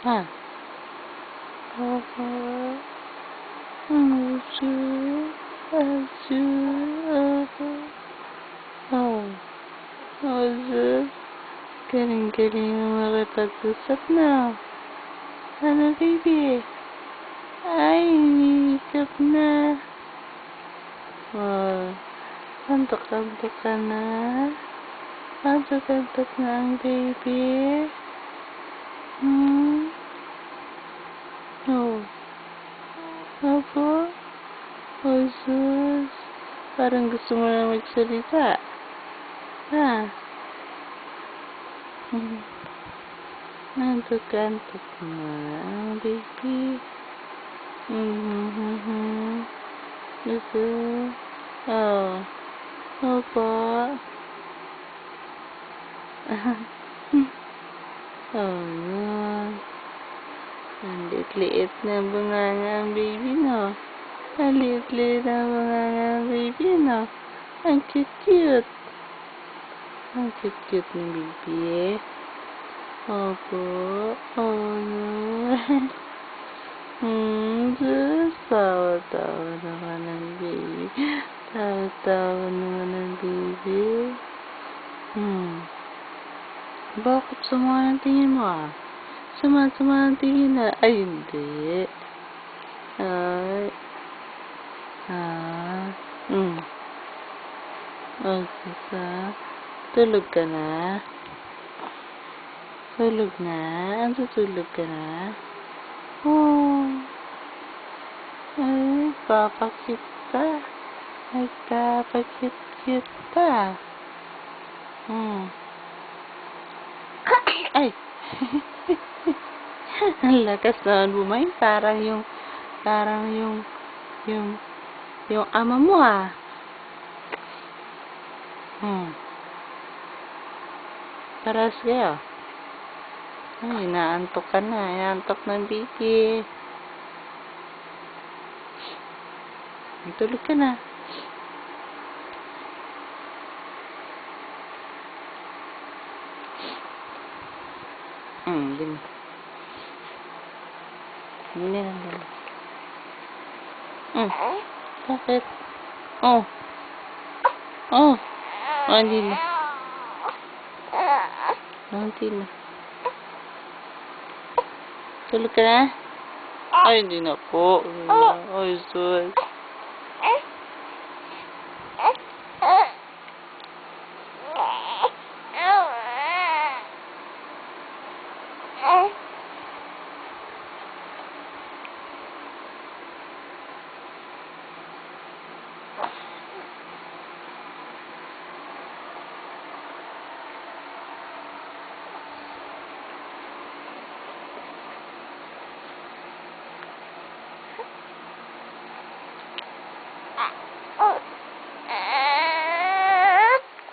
Ah. Papa. Asu. Asu. Oh. Asu. Galing-galing na makipag-usap na. Ano, baby? Ay, umiikap na. Oh. Antok-antok ka na. Antok-antok na ang baby. Oh. Opo. Oh, sus. Parang gusto mo na magsalita. Ha? Antok-antok na ang baby. Gusto. Oh. Opo. Oh, no. Ang liit-liit na bunganga ang baby, no? Ang liit-liit na bunganga ang baby, no? Ang cute-cute. Ang cute-cute ng baby. Opo. Oh, no. Diyos. Tawa-tawa naman ang baby. Tawa-tawa naman ang baby. Bakit sama ang tingin mo, ah? Sama ang tingin na. Ay, hindi. Ay. Okay ka. Tulog ka na. Tulog na. Tutulog ka na. Oh. Ay, papakit ka. Ay, papakit kita. Ay. Ang lakas naman bumain. Parang yung ama mo, ah. Paras kayo. Ay, naantok ka na. Naantok ng baby. Tulog ka na. Gini. Gini lang gini. Bakit? Oh. Hindi na. Hindi na. Tulog ka na? Ay, hindi na po. Ay, sus.